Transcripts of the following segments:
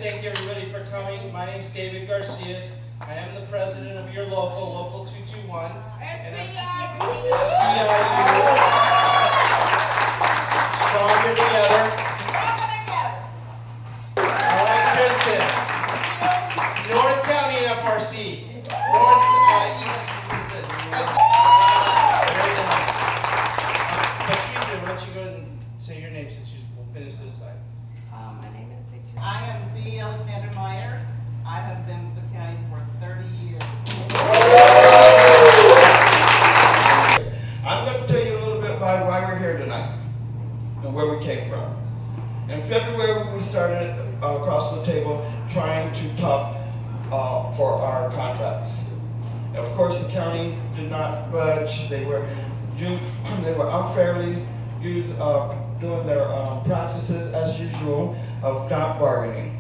thank everybody for coming. My name's David Garcia. I am the president of your Local 221. SEIU. Stronger together. All right, Kristen. North County FRC. East. Patricia, why don't you go and say your name since we'll finish this side. My name is Patricia. I am D. Alexander Myers. I have been with the county for 30 years. I'm going to tell you a little bit about why we're here tonight and where we came from. In February, we started across the table trying to talk for our contracts. And of course, the county did not budge. They were unfairly doing their practices as usual of not bargaining,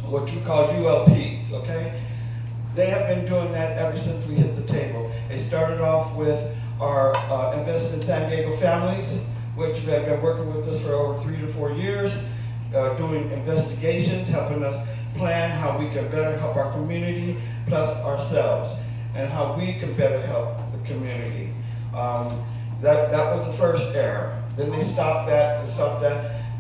what you call ULPs, okay? They have been doing that ever since we hit the table. It started off with our Invest in San Diego Families, which have been working with us for over 3 to 4 years, doing investigations, helping us plan how we can better help our community, plus ourselves, and how we can better help the community. That was the first error. Then they stopped that,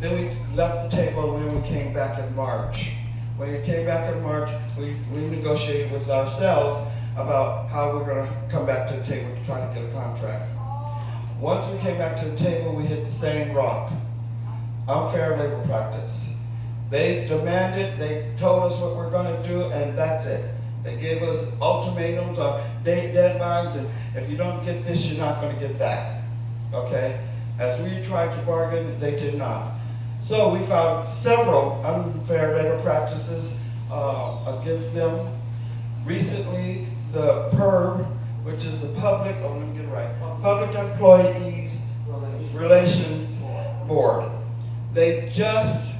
Then we left the table and then we came back in March. When we came back in March, we negotiated with ourselves about how we're going to come back to the table to try to get a contract. Once we came back to the table, we hit the same rock. Unfair labor practice. They demanded, they told us what we're going to do, and that's it. They gave us ultimatums on deadlines, and if you don't get this, you're not going to get that. Okay? As we tried to bargain, they did not. So we found several unfair labor practices against them. Recently, the PERB, which is the Public Employees Relations Board, they just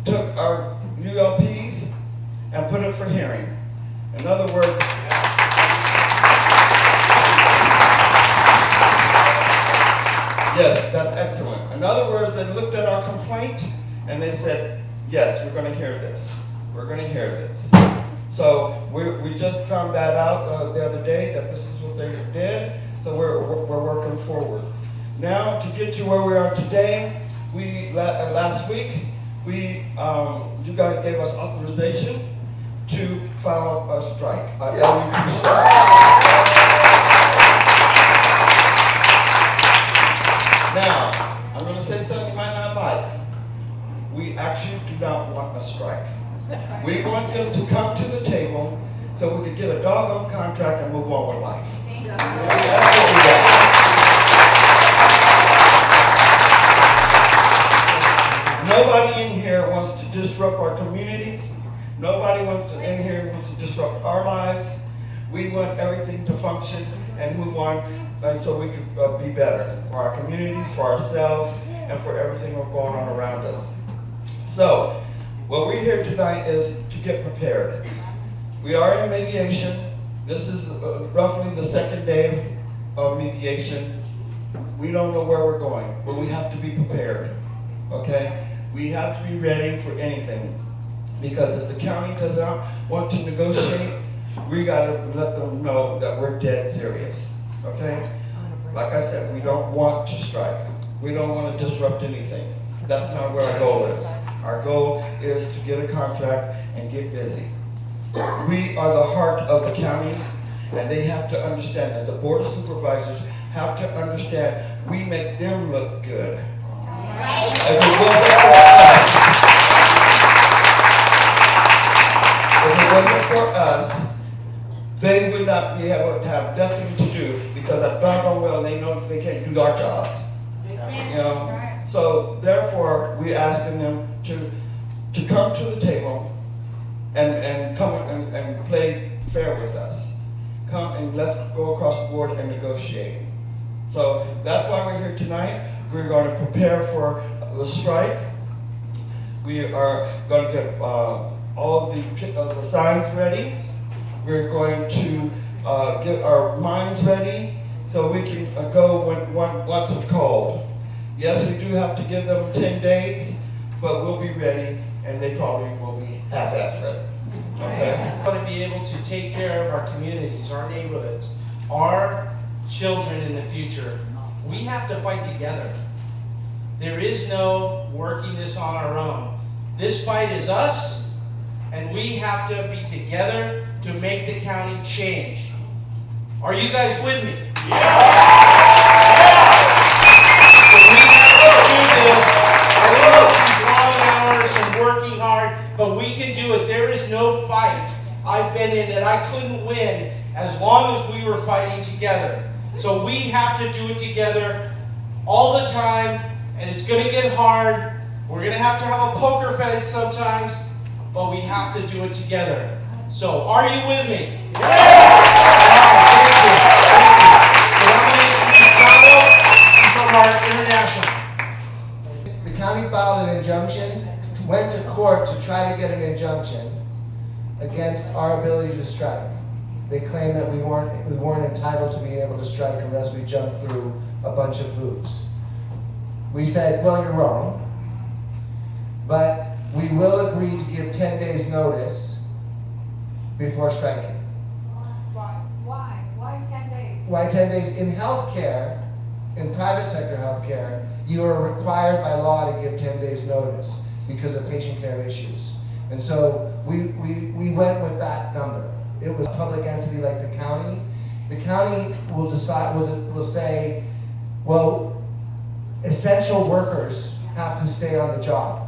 took our ULPs and put it for hearing. In other words, yes, that's excellent. In other words, they looked at our complaint and they said, yes, we're going to hear this. We're going to hear this. So we just found that out the other day that this is what they did. So we're working forward. Now to get to where we are today, last week you guys gave us authorization to file a strike, a LUP strike. Now, I'm going to say something you might not like. We actually do not want a strike. We want them to come to the table so we could get a doggone contract and move on with life. That's what we want. Nobody in here wants to disrupt our communities. Nobody in here wants to disrupt our lives. We want everything to function and move on, and so we can be better for our communities, for ourselves, and for everything that's going on around us. So, what we're here tonight is to get prepared. We are in mediation. This is roughly the second day of mediation. We don't know where we're going, but we have to be prepared, okay? We have to be ready for anything. Because if the county does not want to negotiate, we gotta let them know that we're dead serious, okay? Like I said, we don't want to strike. We don't want to disrupt anything. That's not where our goal is. Our goal is to get a contract and get busy. We are the heart of the county, and they have to understand that the Board of Supervisors have to understand we make them look good. If it wasn't for us, they would not be able to have nothing to do because at doggone well they know they can't do our jobs. You know? So therefore we're asking them to come to the table and come and play fair with us. Come and let's go across the board and negotiate. So that's why we're here tonight. We're going to prepare for the strike. We are going to get all the signs ready. We're going to get our minds ready so we can go once it's called. Yes, we do have to give them 10 days, but we'll be ready and they probably will be half-assed ready. Okay? We want to be able to take care of our communities, our neighborhoods, our children in the future. We have to fight together. There is no working this on our own. This fight is us, and we have to be together to make the county change. Are you guys with me? Yeah. So we have to do this. I know these long hours and working hard, but we can do it. There is no fight I've been in that I couldn't win as long as we were fighting together. So we have to do it together all the time, and it's going to get hard. We're going to have a poker face sometimes, but we have to do it together. So, are you with me? Yeah! Thank you. So I'm going to introduce Donald from our international. The county filed an injunction, went to court to try to get an injunction against our ability to strike. They claimed that we weren't entitled to being able to strike unless we jumped through a bunch of hoops. We said, well, you're wrong, but we will agree to give 10 days notice before striking. Why? Why 10 days? Why 10 days? In healthcare, in private sector healthcare, you are required by law to give 10 days notice because of patient care issues. And so we went with that number. It was a public entity like the county. The county will decide, will say, well, essential workers have to stay on the job.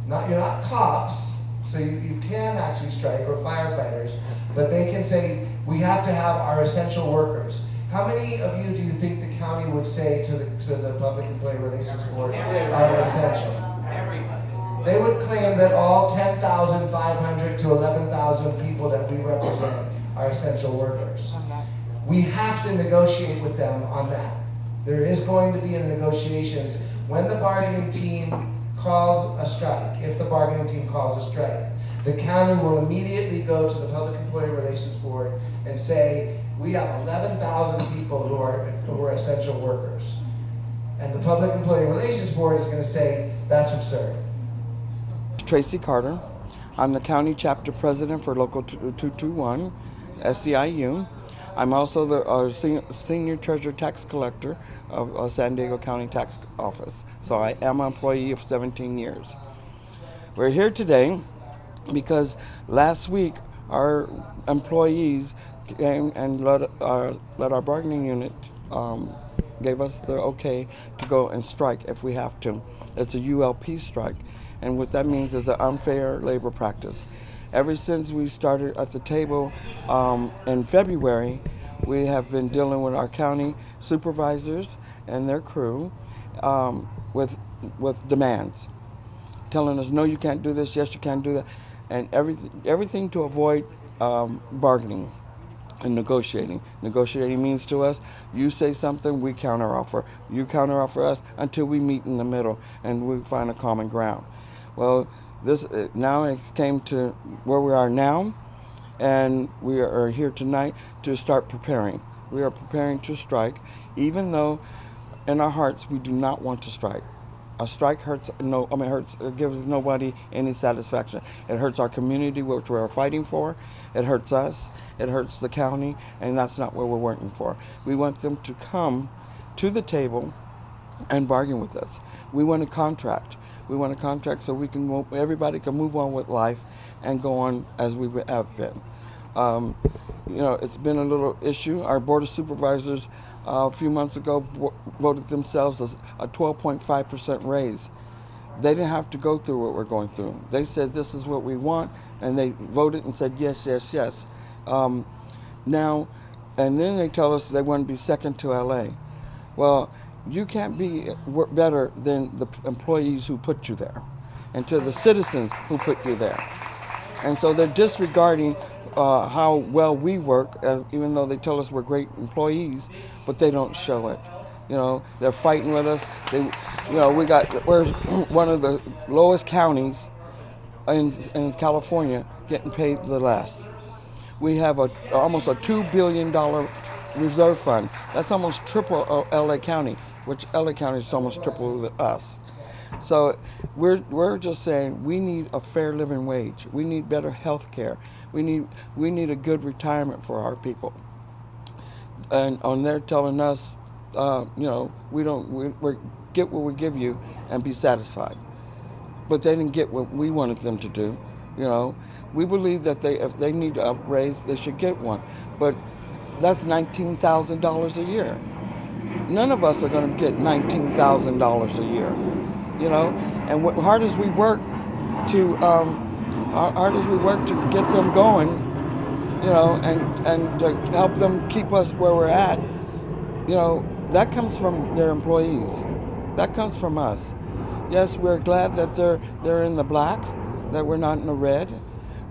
You're not cops, so you can actually strike, or firefighters, but they can say, we have to have our essential workers. How many of you do you think the county would say to the Public Employee Relations Board are essential? Everybody. They would claim that all 10,500 to 11,000 people that we represent are essential workers. We have to negotiate with them on that. There is going to be in negotiations when the bargaining team calls a strike, if the bargaining team calls a strike, the county will immediately go to the Public Employee Relations Board and say, we have 11,000 people who are essential workers. And the Public Employee Relations Board is going to say, that's absurd. Tracey Carter. I'm the county chapter president for Local 221, SEIU. I'm also the senior treasurer tax collector of San Diego County Tax Office. So I am an employee of 17 years. We're here today because last week our employees came and let our bargaining unit gave us the okay to go and strike if we have to. It's a ULP strike, and what that means is an unfair labor practice. Ever since we started at the table in February, we have been dealing with our county supervisors and their crew with demands, telling us, no, you can't do this, yes, you can't do that, and everything to avoid bargaining and negotiating. Negotiating means to us, you say something, we counteroffer. You counteroffer us until we meet in the middle and we find a common ground. Well, this now it came to where we are now, and we are here tonight to start preparing. We are preparing to strike, even though in our hearts we do not want to strike. A strike it gives nobody any satisfaction. It hurts our community, which we are fighting for. It hurts us. It hurts the county, and that's not what we're working for. We want them to come to the table and bargain with us. We want a contract. We want a contract so everybody can move on with life and go on as we have been. It's been a little issue. Our Board of Supervisors a few months ago voted themselves as a 12.5% raise. They didn't have to go through what we're going through. They said this is what we want, and they voted and said yes, yes, yes. Now, and then they tell us they want to be second to LA. Well, you can't be better than the employees who put you there and to the citizens who put you there. And so they're disregarding how well we work, even though they tell us we're great employees, but they don't show it. They're fighting with us. We're one of the lowest counties in California getting paid the less. We have almost a $2 billion reserve fund. That's almost triple LA County, which LA County is almost triple with us. So we're just saying we need a fair living wage. We need better health care. We need a good retirement for our people. And on there telling us, we get what we give you and be satisfied. But they didn't get what we wanted them to do. We believe that if they need a raise, they should get one. But that's $19,000 a year. None of us are going to get $19,000 a year. And hard as we work to get them going, and to help them keep us where we're at, that comes from their employees. That comes from us. Yes, we're glad that they're in the black, that we're not in the red.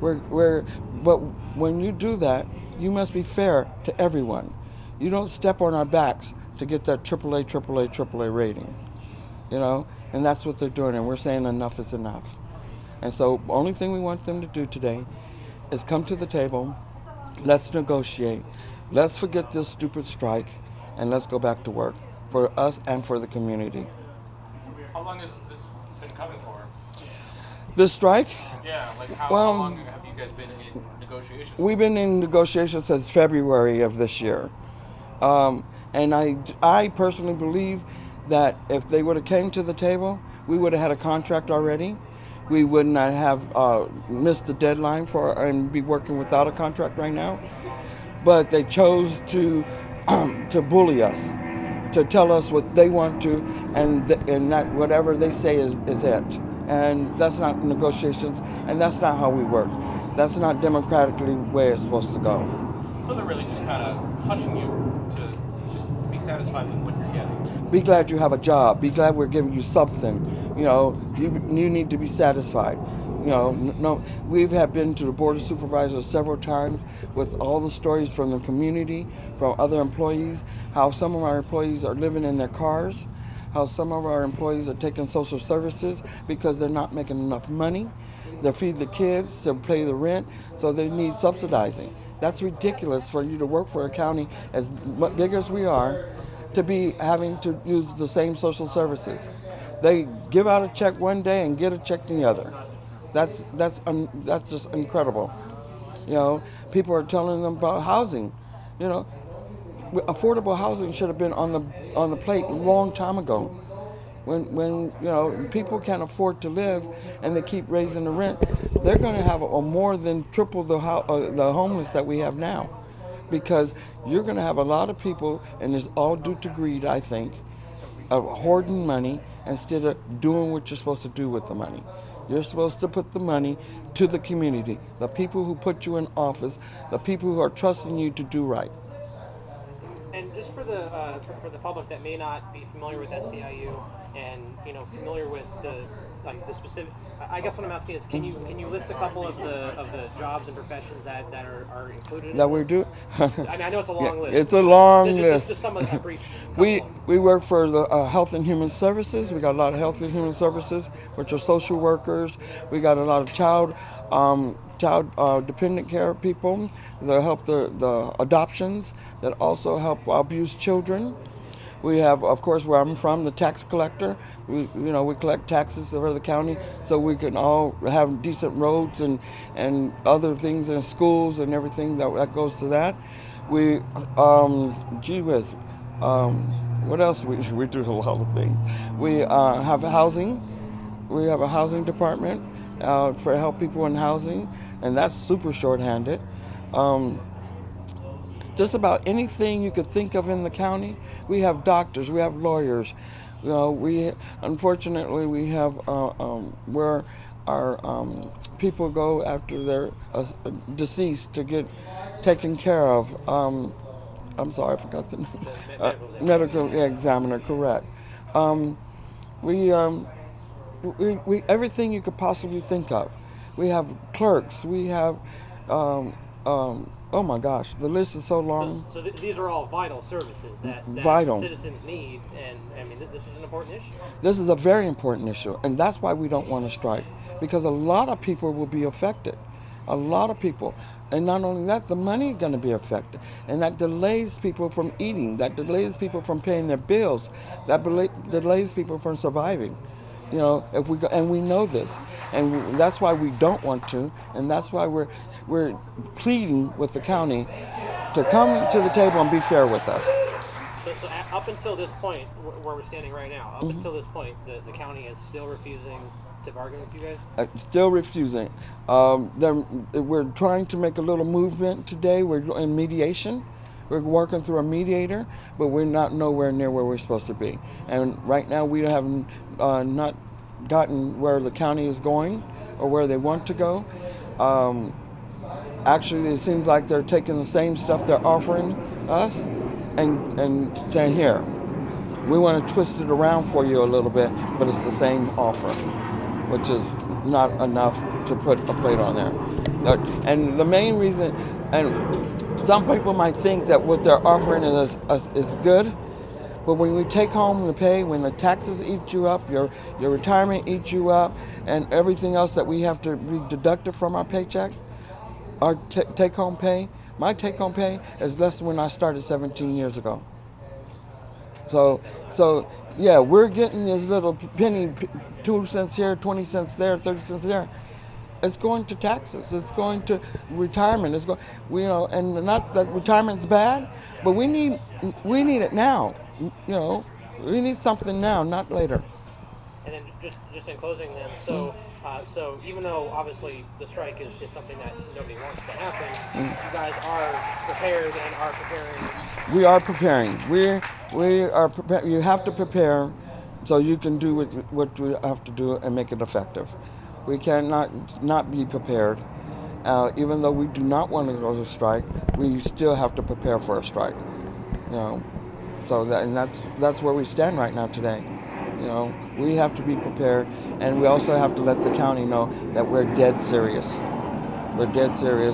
But when you do that, you must be fair to everyone. You don't step on our backs to get that AAA rating, and that's what they're doing, and we're saying enough is enough. And so the only thing we want them to do today is come to the table, let's negotiate, let's forget this stupid strike, and let's go back to work for us and for the community. How long has this been coming for? This strike? Yeah, like how long have you guys been in negotiations? We've been in negotiations since February of this year. And I personally believe that if they would have came to the table, we would have had a contract already. We would not have missed the deadline and be working without a contract right now. But they chose to bully us, to tell us what they want to, and that whatever they say is it. And that's not negotiations, and that's not how we work. That's not democratically where it's supposed to go. So they're really just kind of hushing you to just be satisfied with what you're getting. Be glad you have a job. Be glad we're giving you something. You need to be satisfied. No, we have been to the Board of Supervisors several times with all the stories from the community, from other employees, how some of our employees are living in their cars, how some of our employees are taking social services because they're not making enough money. They feed the kids, to pay the rent, so they need subsidizing. That's ridiculous for you to work for a county as big as we are to be having to use the same social services. They give out a check one day and get a check the other. That's just incredible. People are telling them about housing. Affordable housing should have been on the plate a long time ago. When people can't afford to live and they keep raising the rent, they're going to have a more than triple the homeless that we have now, because you're going to have a lot of people, and it's all due to greed, I think, of hoarding money instead of doing what you're supposed to do with the money. You're supposed to put the money to the community, the people who put you in office, the people who are trusting you to do right. And just for the public that may not be familiar with SEIU and familiar with the specific, I guess what I'm asking is, can you list a couple of the jobs and professions that are included? That we do. I know it's a long list. It's a long list. Just some of the brief. We work for the Health and Human Services. We got a lot of Health and Human Services, which are social workers. We got a lot of child dependent care people that help the adoptions, that also help abused children. We have, of course, where I'm from, the tax collector. We collect taxes for the county so we can all have decent roads and other things in schools and everything that goes to that. We, what else? We do a lot of things. We have housing. We have a housing department for help people in housing, and that's super shorthanded. Just about anything you could think of in the county. We have doctors, we have lawyers. Unfortunately we have where our people go after they're deceased to get taken care of. I'm sorry, I forgot the name. Medical examiner, correct. We everything you could possibly think of. We have clerks. We have. Oh my gosh, the list is so long. So these are all vital services that Vital. citizens need, and I mean this is an important issue. This is a very important issue, and that's why we don't want to strike, because a lot of people will be affected. A lot of people. And not only that, the money is going to be affected. And that delays people from eating. That delays people from paying their bills. That delays people from surviving. You know, if we go, and we know this, and that's why we don't want to, and that's why we're pleading with the county to come to the table and be fair with us. So up until this point, where we're standing right now, up until this point, the county is still refusing to bargain with you guys? Still refusing. We're trying to make a little movement today. We're in mediation. We're working through a mediator, but we're not nowhere near where we're supposed to be. And right now we haven't not gotten where the county is going or where they want to go. Actually, it seems like they're taking the same stuff they're offering us and saying, here, we want to twist it around for you a little bit, but it's the same offer, which is not enough to put a plate on there. And the main reason, and some people might think that what they're offering is good, but when we take home the pay, when the taxes eat you up, your retirement eats you up, and everything else that we have to be deducted from our paycheck, our take-home pay, my take-home pay is less than when I started 17 years ago. So yeah, we're getting this little penny, 2 cents here, 20 cents there, 30 cents there. It's going to taxes. It's going to retirement. It's going, and not that retirement's bad, but we need it now. We need something now, not later. And then just in closing, then, so even though obviously the strike is something that nobody wants to happen, you guys are prepared and are preparing. We are preparing. We are prepared. You have to prepare so you can do what you have to do and make it effective. We cannot not be prepared. Even though we do not want to go to strike, we still have to prepare for a strike. So that's where we stand right now today. We have to be prepared, and we also have to let the county know that we're dead serious. We're dead serious,